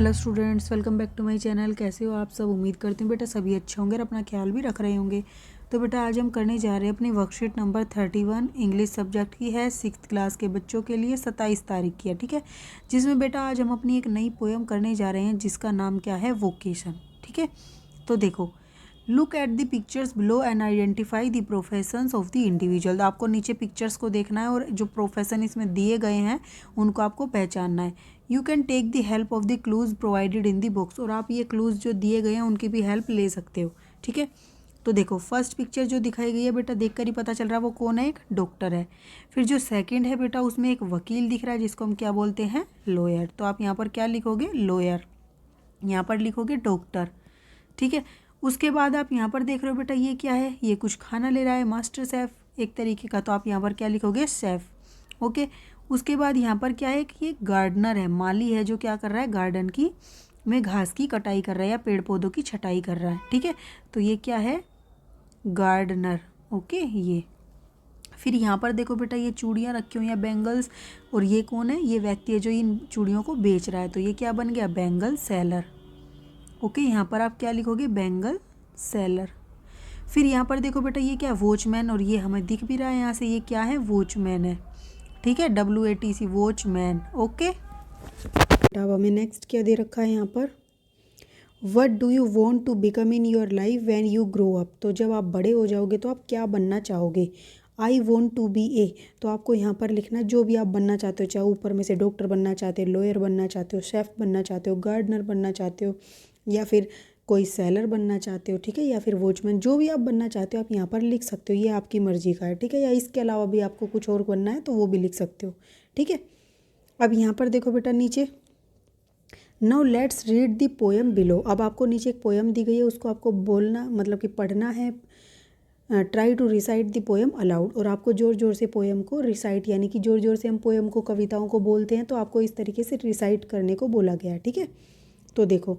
Hello students, welcome back to my channel. कैसे हो आप सब? उम्मीद करती हूँ बेटा सभी अच्छे होंगे और अपना ख्याल भी रख रहे होंगे। तो बेटा आज हम करने जा रहे हैं अपनी वर्कशीट नंबर 31 इंग्लिश सब्जेक्ट की है, 6th क्लास के बच्चों के लिए 27 तारीख की है, ठीक है। जिसमें बेटा आज हम अपनी एक नई पोएम करने जा रहे हैं जिसका नाम क्या है, वोकेशन, ठीक है। तो देखो, look at the pictures below and identify the professions of the individual. आपको नीचे पिक्चर्स को देखना है और जो प्रोफेशन इसमें दिए गए हैं उनको आपको पहचानना है। You can take the help of the clues provided in the books, और आप ये क्लूज जो दिए गए हैं उनकी भी हेल्प ले सकते हो, ठीक है। तो देखो, फर्स्ट पिक्चर जो दिखाई गई है बेटा, देखकर ही पता चल रहा है वो कौन है, एक डॉक्टर है। फिर जो सेकंड है बेटा, उसमें एक वकील दिख रहा है जिसको हम क्या बोलते हैं, लॉयर। तो आप यहाँ पर क्या लिखोगे, लॉयर, यहाँ पर लिखोगे डॉक्टर, ठीक है। उसके बाद आप यहाँ पर देख रहे हो बेटा, ये क्या है, ये कुछ खाना ले रहा है, मास्टर शेफ एक तरीके का। तो आप यहाँ पर क्या लिखोगे, शेफ, ओके। उसके बाद यहाँ पर क्या है कि ये गार्डनर है, माली है, जो क्या कर रहा है, गार्डन की में घास की कटाई कर रहा है या पेड़ पौधों की छटाई कर रहा है, ठीक है। तो ये क्या है, गार्डनर, ओके। ये फिर यहाँ पर देखो बेटा, ये चूड़ियाँ रखी हुई हैं, बैंगल्स, और ये कौन है, ये व्यक्ति है जो इन चूड़ियों को बेच रहा है। तो ये क्या बन गया, बैंगल सेलर, ओके। यहाँ पर आप क्या लिखोगे, बैंगल सेलर। फिर यहाँ पर देखो बेटा, ये क्या है, वॉचमैन, और ये हमें दिख भी रहा है यहाँ से, ये क्या है, वॉचमैन है, ठीक है, WATC, वॉचमैन, ओके। अब हमें नेक्स्ट क्या दे रखा है यहाँ पर, what do you want to become in your life when you grow up. तो जब आप बड़े हो जाओगे तो आप क्या बनना चाहोगे। आई वॉन्ट टू बी ए, तो आपको यहाँ पर लिखना जो भी आप बनना चाहते हो, चाहे ऊपर में से डॉक्टर बनना चाहते हो, लॉयर बनना चाहते हो, शेफ बनना चाहते हो, गार्डनर बनना चाहते हो, या फिर कोई सेलर बनना चाहते हो, ठीक है, या फिर वॉचमैन, जो भी आप बनना चाहते हो आप यहाँ पर लिख सकते हो, ये आपकी मर्जी का है, ठीक है। या इसके अलावा भी आपको कुछ और बनना है तो वो भी लिख सकते हो, ठीक है। अब यहाँ पर देखो बेटा नीचे, now let's read the poem below. अब आपको नीचे एक पोएम दी गई है, उसको आपको बोलना मतलब कि पढ़ना है। Try to recite the poem aloud, और आपको ज़ोर ज़ोर से पोएम को रिसाइट, यानी कि ज़ोर ज़ोर से हम पोएम को, कविताओं को बोलते हैं, तो आपको इस तरीके से रिसाइट करने को बोला गया है, ठीक है। तो देखो,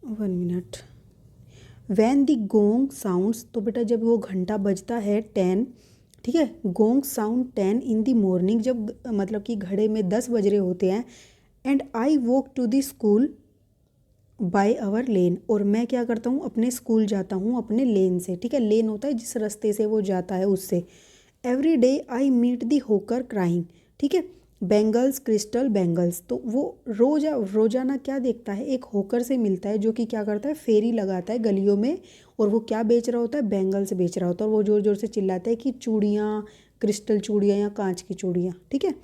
1 minute. When the gong sounds, तो बेटा जब वो घंटा बजता है 10, ठीक है, gong sound 10 in the morning, जब मतलब कि घड़े में 10 बज रहे होते हैं। And I walk to the school by our lane, और मैं क्या करता हूँ, अपने स्कूल जाता हूँ अपने लेन से, ठीक है। लेन होता है जिस रास्ते से वो जाता है, उससे। Every day I meet the होकर क्राइंग, ठीक है, बैंगल्स क्रिस्टल बैंगल्स। तो वो रोजाना क्या देखता है, एक होकर से मिलता है जो कि क्या करता है, फेरी लगाता है गलियों में, और वो क्या बेच रहा होता है, बैंगल्स बेच रहा होता है, और वो ज़ोर ज़ोर से चिल्लाता है कि चूड़ियाँ, क्रिस्टल चूड़ियाँ या कांच की चूड़ियाँ, ठीक है।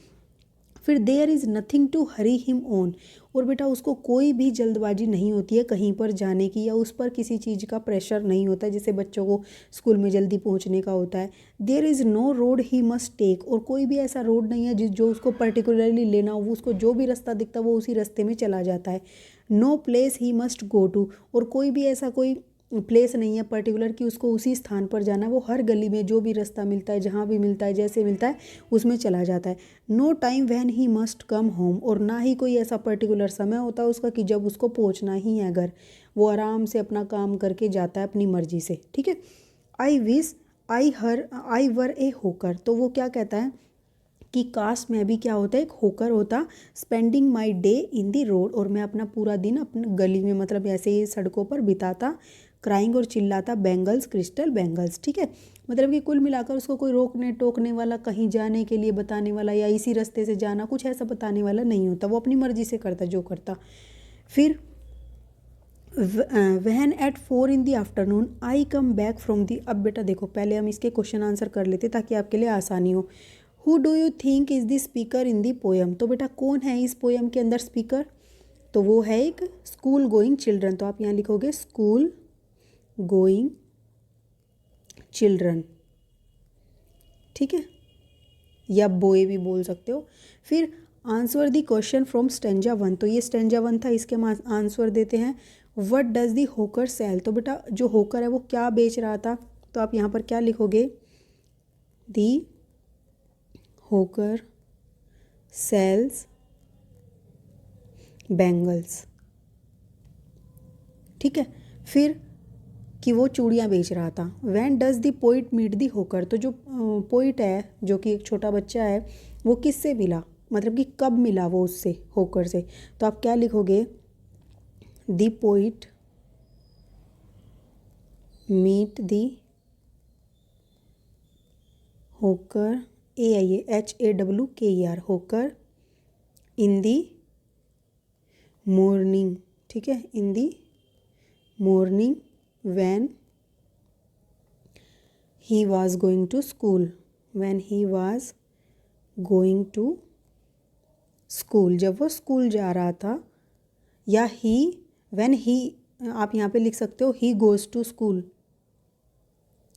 फिर there is nothing to hurry him on, और बेटा उसको कोई भी जल्दबाजी नहीं होती है कहीं पर जाने की, या उस पर किसी चीज़ का प्रेशर नहीं होता है जैसे बच्चों को स्कूल में जल्दी पहुंचने का होता है। There is no road he must take, और कोई भी ऐसा रोड नहीं है जो उसको पर्टिकुलरली लेना हो, उसको जो भी रास्ता दिखता है वो उसी रास्ते में चला जाता है। No place he must go to, और कोई भी ऐसा कोई प्लेस नहीं है पर्टिकुलर कि उसको उसी स्थान पर जाना, वो हर गली में जो भी रास्ता मिलता है, जहाँ भी मिलता है, जैसे मिलता है उसमें चला जाता है। No time when he must come home, और ना ही कोई ऐसा पर्टिकुलर समय होता है उसका कि जब उसको पहुँचना ही है घर, वो आराम से अपना काम करके जाता है अपनी मर्जी से, ठीक है। I wish I were A hawker, तो वो क्या कहता है कि काश में भी क्या होता है, एक होकर होता। Spending my day in the road, और मैं अपना पूरा दिन अपने गली में मतलब ऐसे ही सड़कों पर बिताता। क्राइंग, और चिल्लाता, बैंगल्स क्रिस्टल बैंगल्स, ठीक है। मतलब कि कुल मिलाकर उसको कोई रोकने टोकने वाला, कहीं जाने के लिए बताने वाला, या इसी रास्ते से जाना, कुछ ऐसा बताने वाला नहीं होता, वो अपनी मर्जी से करता जो करता। फिर when at 4 in the afternoon I come back from the. अब बेटा देखो, पहले हम इसके क्वेश्चन आंसर कर लेते ताकि आपके लिए आसानी हो। Who do you think is the speaker in the poem, तो बेटा कौन है इस पोएम के अंदर स्पीकर, तो वो है एक स्कूल गोइंग चिल्ड्रन। तो आप यहाँ लिखोगे स्कूल गोइंग चिल्ड्रन, ठीक है, या बॉय भी बोल सकते हो। फिर answer the question from stanza 1, तो ये स्टेंजा 1 था, इसके हम आंसर देते हैं। व्हाट डज दी होकर सेल, तो बेटा जो होकर है वो क्या बेच रहा था, तो आप यहाँ पर क्या लिखोगे, दी होकर सेल्स बैंगल्स, ठीक है। फिर कि वो चूड़ियाँ बेच रहा था। When does the poet meet the hawker, तो जो पोइट है जो कि एक छोटा बच्चा है, वो किससे मिला, मतलब कि कब मिला वो उससे, होकर से। तो आप क्या लिखोगे, the poet meet the hawker HAWKER hawker in the morning, ठीक है, in the morning when he was going to school, when he was going to school, जब वो स्कूल जा रहा था, या ही व्हेन ही, आप यहाँ पे लिख सकते हो ही गोज़ टू स्कूल,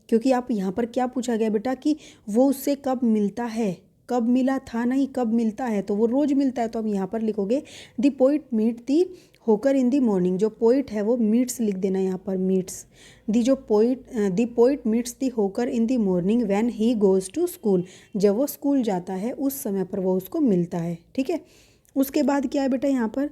क्योंकि आप यहाँ पर क्या पूछा गया बेटा कि वो उससे कब मिलता है, कब मिला था नहीं, कब मिलता है, तो वो रोज़ मिलता है, तो आप यहाँ पर लिखोगे the poet meet the hawker in the morning, जो पोइट है वो मीट्स लिख देना यहाँ पर, मीट्स दी, जो poet meets the hawker in the morning when he goes to school, जब वो स्कूल जाता है उस समय पर वो उसको मिलता है, ठीक है। उसके बाद क्या है बेटा यहाँ पर,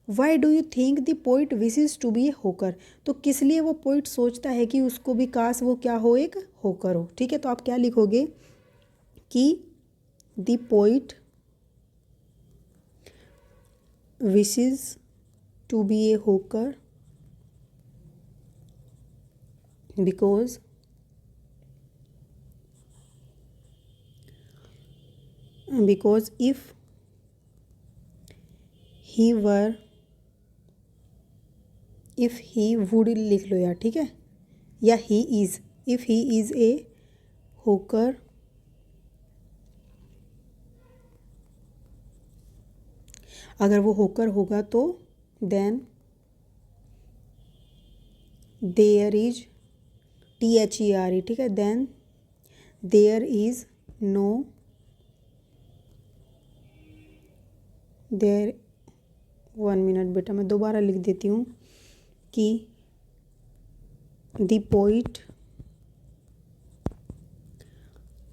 why do you think the poet wishes to be a hawker, तो किस लिए वो पोइट सोचता है कि उसको भी काश वो क्या हो, एक होकर हो, ठीक है। तो आप क्या लिखोगे कि the poet wishes to be a hawker because if he were, if he would लिख लो यार, ठीक है, या he is, if he is a hawker, अगर वो होकर होगा तो देन देयर इज THERE, ठीक है, then there is no, there, 1 minute बेटा मैं दोबारा लिख देती हूँ कि the poet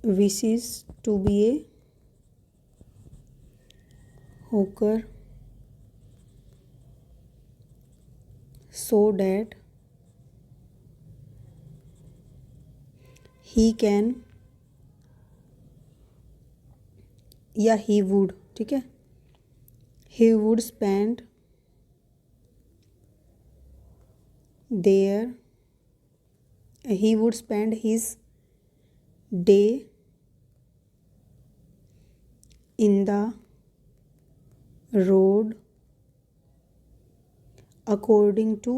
wishes to be a hawker so that he can, या ही वुड, ठीक है, he would spend there, he would spend his day in the road according to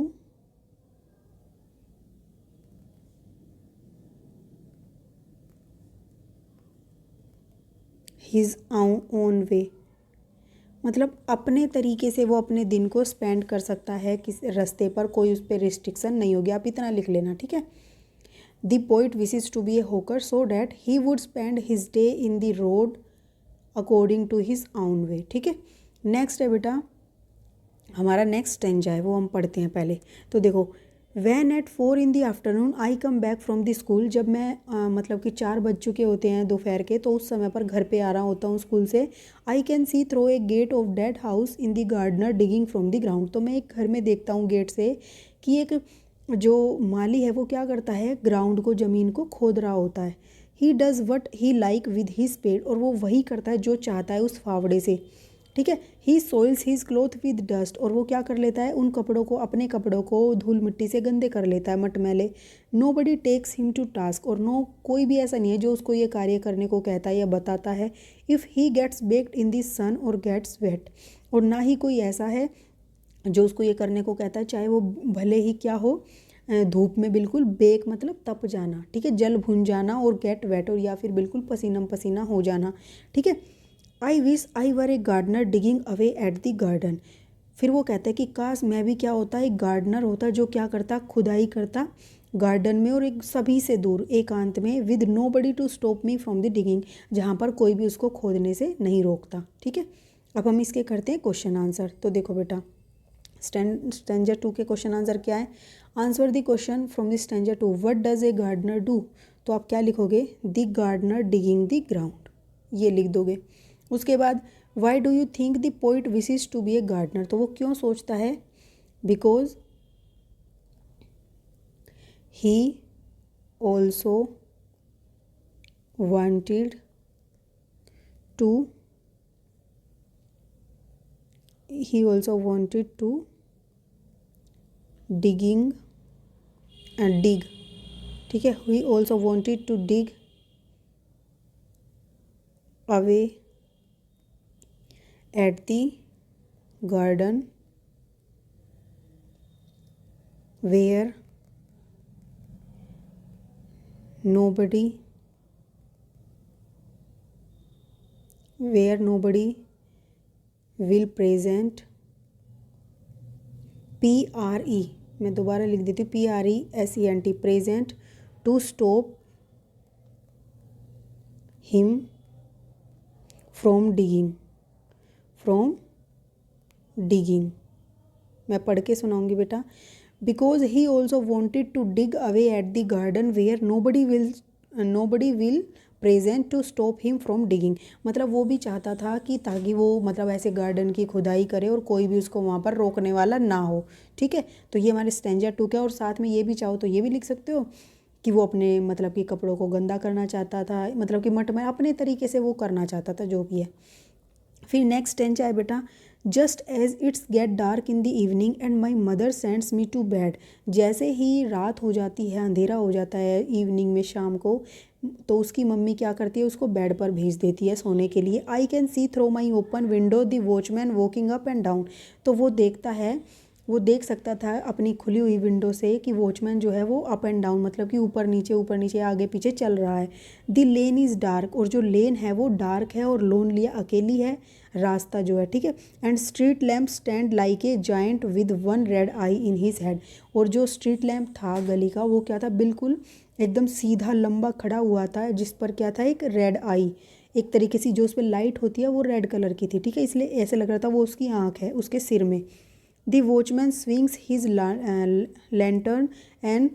his own way, मतलब अपने तरीके से वो अपने दिन को स्पेंड कर सकता है, किस रास्ते पर कोई उस पर रिस्ट्रिक्शन नहीं होगी, आप इतना लिख लेना, ठीक है। The poet wishes to be a hawker so that he would spend his day in the road according to his own way, ठीक है। नेक्स्ट है बेटा हमारा नेक्स्ट स्टेंजा है, वो हम पढ़ते हैं पहले। तो देखो, when at 4 in the afternoon I come back from the school, जब मैं मतलब कि 4 बज चुके होते हैं दोपहर के, तो उस समय पर घर पे आ रहा होता हूँ स्कूल से। I can see through a gate of dead house in the gardener digging from the ground, तो मैं एक घर में देखता हूँ गेट से कि एक जो माली है वो क्या करता है, ग्राउंड को, ज़मीन को खोद रहा होता है। He does what he like with he spade, और वो वही करता है जो चाहता है उस फावड़े से, ठीक है। He soils his cloth with dust, और वो क्या कर लेता है, उन कपड़ों को, अपने कपड़ों को धूल मिट्टी से गंदे कर लेता है, मटमैले। Nobody takes him to task, और नो, कोई भी ऐसा नहीं है जो उसको ये कार्य करने को कहता है या बताता है। If he gets baked in the sun और गेट्स वेट, और ना ही कोई ऐसा है जो उसको ये करने को कहता है, चाहे वो भले ही क्या हो, धूप में बिल्कुल बेक मतलब तप जाना, ठीक है, जल भुन जाना, और गेट वेट, और या फिर बिल्कुल पसीना पसीना हो जाना, ठीक है। I wish I were a gardener digging away at the garden, फिर वो कहता है कि काश मैं भी क्या होता, एक गार्डनर होता जो क्या करता, खुदाई करता गार्डन में, और एक सभी से दूर एकांत में, with nobody to stop me from the digging, जहाँ पर कोई भी उसको खोदने से नहीं रोकता, ठीक है। अब हम इसके करते हैं क्वेश्चन आंसर। तो देखो बेटा, स्टेंजर 2 के क्वेश्चन आंसर क्या है, answer the question from the stanza 2, what does a gardener do, तो आप क्या लिखोगे, the gardener digging the ground, ये लिख दोगे। उसके बाद why do you think the poet wishes to be a gardener, तो वो क्यों सोचता है, because he also wanted to, he also wanted to digging dig, ठीक है। He also wanted to dig away at the garden where nobody will present PRE, मैं दोबारा लिख देती हूँ PRESENT, present to stop him from digging। मैं पढ़ के सुनाऊंगी बेटा। Because he also wanted to dig away at the garden where nobody will present to stop him from digging, मतलब वो भी चाहता था कि ताकि वो मतलब ऐसे गार्डन की खुदाई करे और कोई भी उसको वहाँ पर रोकने वाला ना हो, ठीक है। तो ये हमारे स्टैंजा 2 का। और साथ में ये भी चाहो तो ये भी लिख सकते हो कि वो अपने मतलब कि कपड़ों को गंदा करना चाहता था, मतलब कि मट में अपने तरीके से वो करना चाहता था, जो भी है। फिर नेक्स्ट स्टेंजा है बेटा, just as it's get dark in the evening and my mother sends me to bed. जैसे ही रात हो जाती है, अंधेरा हो जाता है इवनिंग में, शाम को, तो उसकी मम्मी क्या करती है, उसको बेड पर भेज देती है सोने के लिए। आई can C through my open window the watchman walking up and down. तो वो देख सकता था अपनी खुली हुई विंडो से कि वॉचमैन जो है वो अप एंड डाउन, मतलब कि ऊपर नीचे आगे पीछे चल रहा है। द लेन इज़ डार्क, और जो लेन है वो डार्क है और लोनली, अकेली है रास्ता जो है, ठीक है। And street lamp stand like a giant with one red I in his head. और जो स्ट्रीट लैम्प था गली का, वो क्या था, बिल्कुल एकदम सीधा लंबा खड़ा हुआ था, जिस पर क्या था, एक रेड आई, एक तरीके से जो उस पर लाइट होती है वो रेड कलर की थी, ठीक है। इसलिए ऐसे लग रहा था वो उसकी आँख है उसके सिर में। The watchman swings his lantern and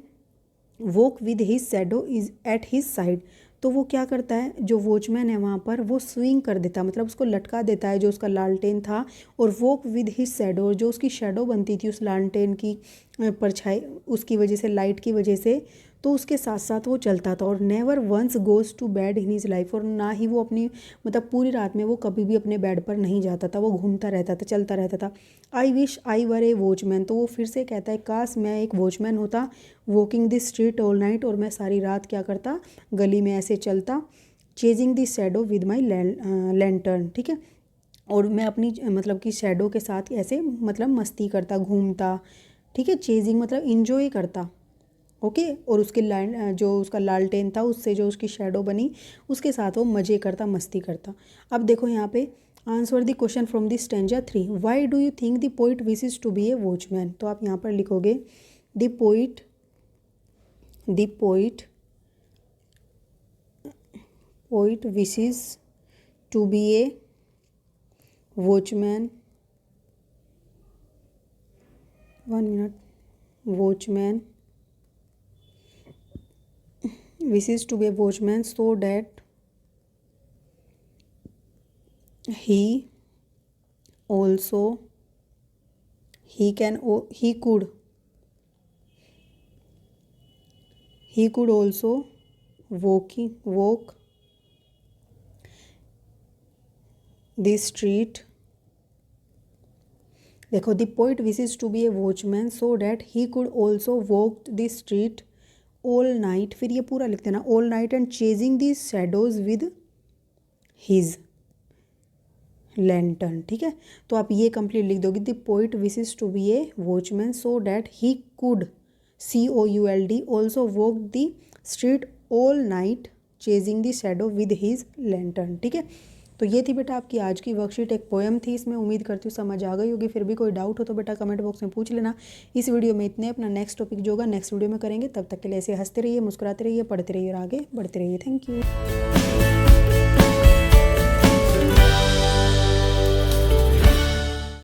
walk with his shadow is at his side. तो वो क्या करता है, जो वॉचमैन है वहाँ पर, वो स्विंग कर देता है, मतलब उसको लटका देता है जो उसका लालटेन था, और वॉक विद हिज शैडो, जो उसकी शैडो बनती थी उस लालटेन की परछाई, उसकी वजह से, लाइट की वजह से, तो उसके साथ साथ वो चलता था। और never once goes to bed in his life, और ना ही वो अपनी मतलब पूरी रात में वो कभी भी अपने बेड पर नहीं जाता था, वो घूमता रहता था, चलता रहता था। आई wish I were A watchman, तो वो फिर से कहता है काश मैं एक वॉचमैन होता, walking the street all night, और मैं सारी रात क्या करता, गली में ऐसे चलता, chasing the shadow with my lantern, ठीक है। और मैं अपनी मतलब कि शैडो के साथ ऐसे मतलब मस्ती करता, घूमता, ठीक है। चेजिंग मतलब इंजॉय करता, ओके। और उसके जो उसका लालटेन था, उससे जो उसकी शैडो बनी, उसके साथ वो मज़े करता, मस्ती करता। अब देखो यहाँ पे, answer the question from the stanza 3, why do you think the poet wishes to be a watchman. तो आप यहाँ पर लिखोगे the poet wishes to be a watchman, 1 minute, watchman wishes to be a watchman so that he could also walk the street। देखो, the poet wishes to be a watchman so that he could also walk the street all night, फिर ये पूरा लिख देना, all night and chasing the shadows with his lantern, ठीक है। तो आप ये कंप्लीट लिख दोगे, the poet wishes to be a watchman so that he could COULD also walk the street all night chasing the shadow with his lantern, ठीक है। तो ये थी बेटा आपकी आज की वर्कशीट, एक पोएम थी इसमें। उम्मीद करती हूँ समझ आ गई होगी। फिर भी कोई डाउट हो तो बेटा कमेंट बॉक्स में पूछ लेना। इस वीडियो में इतने, अपना नेक्स्ट टॉपिक जो होगा नेक्स्ट वीडियो में करेंगे। तब तक के लिए ऐसे हंसते रहिए, मुस्कुराते रहिए, पढ़ते रहिए और आगे बढ़ते रहिए। Thank you.